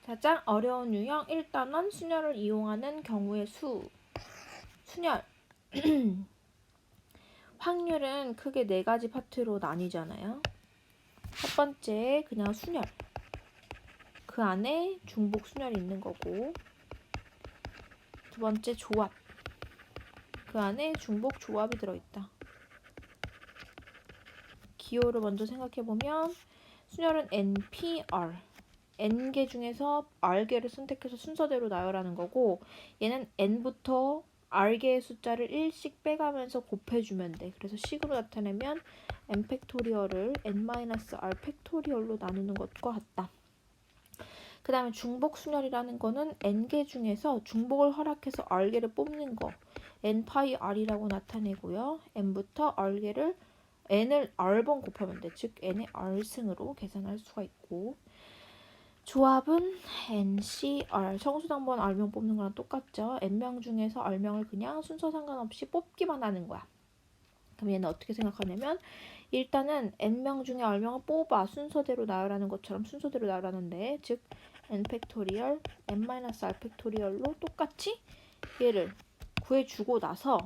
가장 어려운 유형 1단원 순열을 이용하는 경우의 수. 순열. 확률은 크게 4가지 파트로 나뉘잖아요. 첫 번째 그냥 순열. 그 안에 중복 순열이 있는 거고, 두 번째 조합. 그 안에 중복 조합이 들어있다. 기호를 먼저 생각해보면 순열은 NPR. N개 중에서 R개를 선택해서 순서대로 나열하는 거고, 얘는 N부터 R개의 숫자를 1씩 빼가면서 곱해주면 돼. 그래서 식으로 나타내면 N 팩토리얼을 N-R 팩토리얼로 나누는 것과 같다. 그 다음에 중복 순열이라는 거는 N개 중에서 중복을 허락해서 R개를 뽑는 거, N-파이 R이라고 나타내고요. N부터 R개를 N을 R번 곱하면 돼. 즉 N의 R승으로 계산할 수가 있고, 조합은 NCR, 청수당번 R명 뽑는 거랑 똑같죠. N명 중에서 R명을 그냥 순서 상관없이 뽑기만 하는 거야. 그럼 얘는 어떻게 생각하냐면, 일단은 N명 중에 R명을 뽑아 순서대로 나열하는 것처럼 순서대로 나열하는데, 즉 N 팩토리얼, N-R 팩토리얼로 똑같이 얘를 구해주고 나서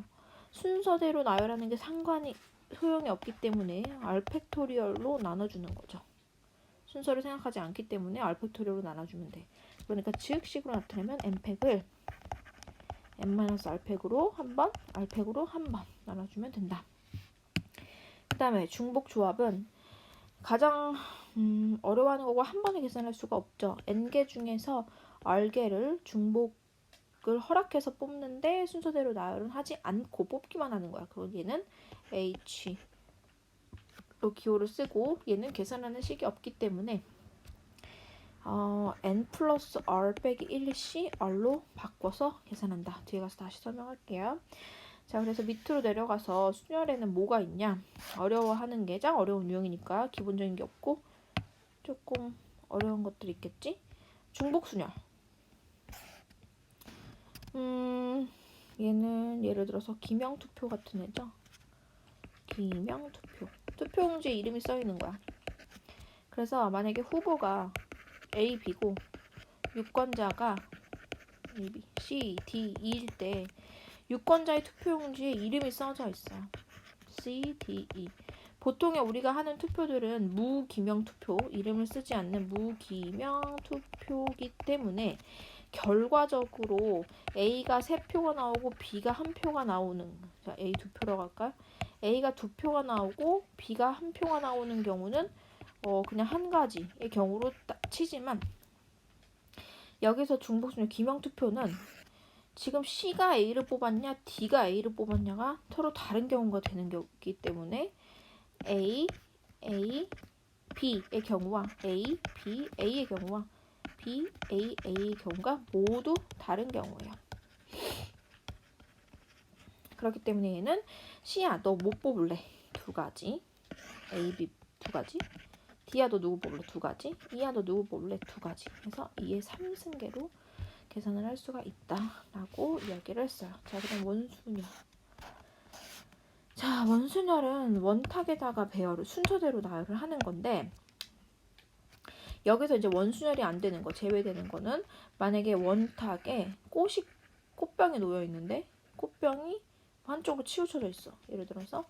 순서대로 나열하는 게 소용이 없기 때문에 R 팩토리얼로 나눠주는 거죠. 순서를 생각하지 않기 때문에 R 팩토리얼로 나눠주면 돼. 그러니까 즉식으로 나타내면 N팩을 N-R 팩으로 한 번, R 팩으로 한 번 나눠주면 된다. 그 다음에 중복 조합은 가장 어려워하는 거고 한 번에 계산할 수가 없죠. N개 중에서 R개를 중복을 허락해서 뽑는데 순서대로 나열은 하지 않고 뽑기만 하는 거야. 그럼 얘는 H로 기호를 쓰고, 얘는 계산하는 식이 없기 때문에 N 플러스 R 빼기 1C R로 바꿔서 계산한다. 뒤에 가서 다시 설명할게요. 자, 그래서 밑으로 내려가서 순열에는 뭐가 있냐? 어려워하는 게 짱 어려운 유형이니까 기본적인 게 없고 조금 어려운 것들이 있겠지? 중복 순열. 얘는 예를 들어서 기명투표 같은 애죠. 기명투표. 투표용지에 이름이 써 있는 거야. 그래서 만약에 후보가 A, B고 유권자가 A, B, C, D, E일 때 유권자의 투표용지에 이름이 써져 있어요. C, D, E. 보통에 우리가 하는 투표들은 무기명 투표, 이름을 쓰지 않는 무기명 투표이기 때문에 결과적으로 A가 3표가 나오고 B가 1표가 나오는, 자, A 2표라고 할까요? A가 2표가 나오고 B가 1표가 나오는 경우는 그냥 한 가지의 경우로 치지만, 여기서 중복순열 기명투표는 지금 C가 A를 뽑았냐 D가 A를 뽑았냐가 서로 다른 경우가 되는 거기 때문에 A, B의 경우와 A, B, A의 경우와 B, A의 경우가 모두 다른 경우예요. 그렇기 때문에 얘는 C야 너 못 뽑을래 2가지, A, B 2가지, D야 너 누구 뽑을래 2가지, E야 너 누구 뽑을래 2가지. 그래서 2의 3승계로 계산을 할 수가 있다라고 이야기를 했어요. 자, 그다음 원순열. 자, 원순열은 원탁에다가 배열을 순서대로 나열을 하는 건데, 여기서 이제 원순열이 안 되는 거, 제외되는 거는 만약에 원탁에 꽃병이 놓여 있는데 꽃병이 한쪽으로 치우쳐져 있어. 예를 들어서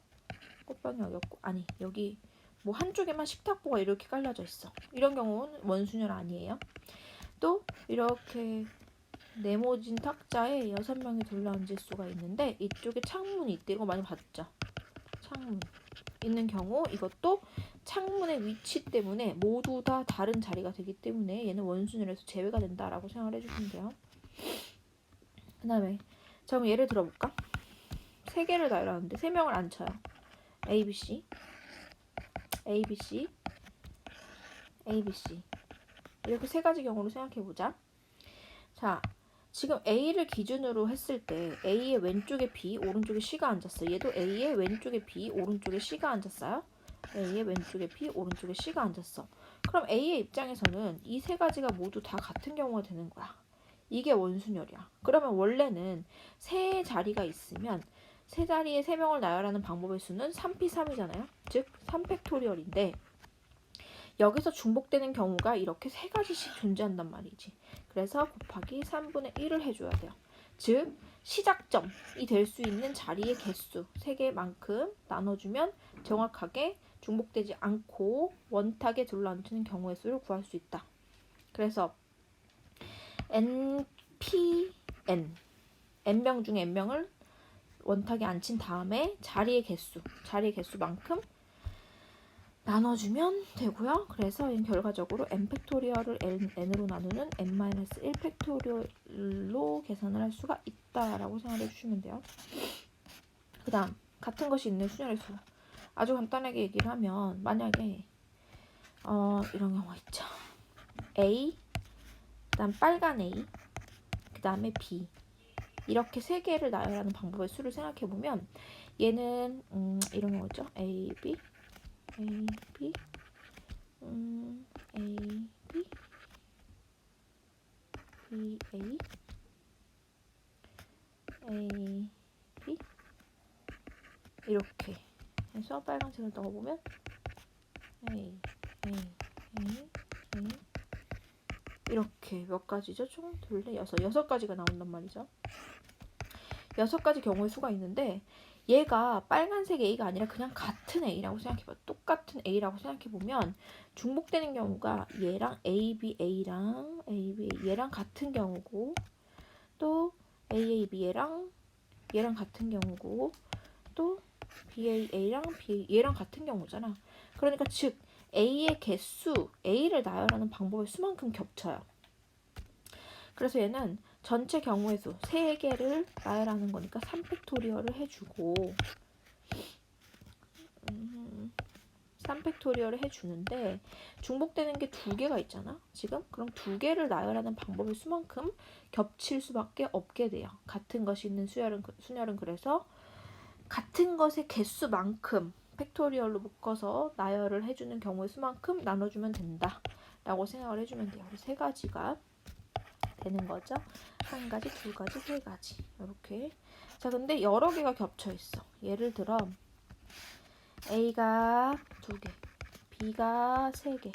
꽃병이 여기 없고, 아니 여기 뭐 한쪽에만 식탁보가 이렇게 깔려져 있어. 이런 경우는 원순열 아니에요. 또 이렇게 네모진 탁자에 6명이 둘러앉을 수가 있는데 이쪽에 창문이 있대. 이거 많이 봤죠? 창문 있는 경우 이것도 창문의 위치 때문에 모두 다 다른 자리가 되기 때문에 얘는 원순열에서 제외가 된다라고 생각을 해주시면 돼요. 그 다음에 자, 그럼 예를 들어볼까? 3개를 나열하는데 3명을 안 쳐요. A, B, C, A, B, C, A, B, C 이렇게 3가지 경우로 생각해보자. 자, 지금 A를 기준으로 했을 때 A의 왼쪽에 B, 오른쪽에 C가 앉았어. 얘도 A의 왼쪽에 B, 오른쪽에 C가 앉았어요. A의 왼쪽에 B, 오른쪽에 C가 앉았어. 그럼 A의 입장에서는 이 3가지가 모두 다 같은 경우가 되는 거야. 이게 원순열이야. 그러면 원래는 3자리가 있으면 3자리에 3명을 나열하는 방법의 수는 3p3이잖아요. 즉 3팩토리얼인데 여기서 중복되는 경우가 이렇게 세 가지씩 존재한단 말이지. 그래서 곱하기 3분의 1을 해줘야 돼요. 즉 시작점이 될 수 있는 자리의 개수 3개만큼 나눠주면 정확하게 중복되지 않고 원탁에 둘러앉히는 경우의 수를 구할 수 있다. 그래서 NP, N명 중에 N명을 원탁에 앉힌 다음에 자리의 개수만큼 나눠주면 되고요. 그래서 결과적으로 n 팩토리얼을 n으로 나누는 n-1 팩토리얼로 계산을 할 수가 있다라고 생각해 주시면 돼요. 그 다음 같은 것이 있는 순열의 수. 아주 간단하게 얘기를 하면 만약에 이런 경우가 있죠. A, 그 다음 빨간 A, 그 다음에 B 이렇게 3개를 나열하는 방법의 수를 생각해보면 얘는 이런 경우죠. A, B, A, B, A, B, B, A, A, B 이렇게 해서 빨간색을 넣어보면 A, A, A, A 이렇게 몇 가지죠? 총 둘레 6가지가 나온단 말이죠. 6가지 경우의 수가 있는데 얘가 빨간색 A가 아니라 그냥 같은 A라고 생각해봐. 똑같은 A라고 생각해보면 중복되는 경우가 얘랑 ABA랑 AB 얘랑 같은 경우고 또 AAB 얘랑 같은 경우고 또 BAA랑 BA 얘랑 같은 경우잖아. 그러니까 즉 A의 개수, A를 나열하는 방법의 수만큼 겹쳐요. 그래서 얘는 전체 경우의 수 3개를 나열하는 거니까 3팩토리얼을 해주고 3팩토리얼을 해주는데 중복되는 게 2개가 있잖아. 지금? 그럼 2개를 나열하는 방법의 수만큼 겹칠 수밖에 없게 돼요. 같은 것이 있는 순열은 그래서 같은 것의 개수만큼 팩토리얼로 묶어서 나열을 해주는 경우의 수만큼 나눠주면 된다 라고 생각을 해주면 돼요. 3가지가 되는 거죠. 1가지, 2가지, 3가지 이렇게. 자, 근데 여러 개가 겹쳐 있어. 예를 들어 A가 2개, B가 3개,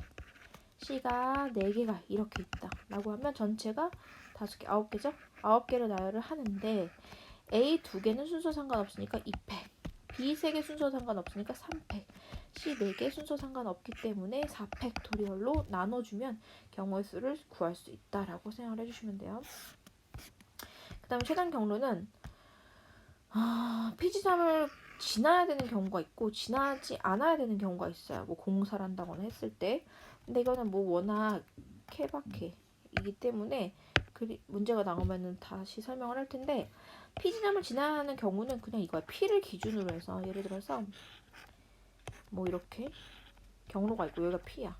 C가 4개가 이렇게 있다 라고 하면 전체가 5개, 9개죠? 9개를 나열을 하는데 A 2개는 순서 상관없으니까 2팩, B 3개 순서 상관없으니까 3팩, C 4개 순서 상관없기 때문에 4팩토리얼로 나눠주면 경우의 수를 구할 수 있다라고 생각을 해주시면 돼요. 그 다음에 최단 경로는 피지점을 지나야 되는 경우가 있고 지나지 않아야 되는 경우가 있어요. 뭐 공사를 한다거나 했을 때. 근데 이거는 뭐 워낙 케바케이기 때문에 문제가 나오면은 다시 설명을 할 텐데 P지점을 지나야 하는 경우는 그냥 이거야. P를 기준으로 해서 예를 들어서 뭐 이렇게 경로가 있고 여기가 P야.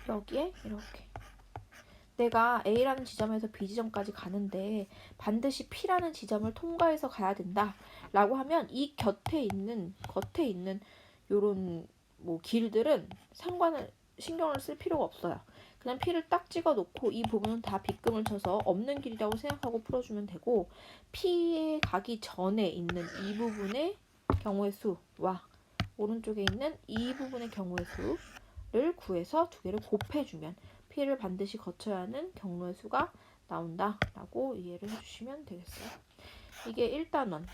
여기에 이렇게 내가 A라는 지점에서 B지점까지 가는데 반드시 P라는 지점을 통과해서 가야 된다 라고 하면 이 겉에 있는 요런 뭐 길들은 신경을 쓸 필요가 없어요. 그냥 P를 딱 찍어 놓고 이 부분은 다 빗금을 쳐서 없는 길이라고 생각하고 풀어주면 되고 P에 가기 전에 있는 이 부분의 경우의 수와 오른쪽에 있는 이 부분의 경우의 수를 구해서 2개를 곱해주면 P를 반드시 거쳐야 하는 경로의 수가 나온다라고 이해를 해주시면 되겠어요. 이게 1단원.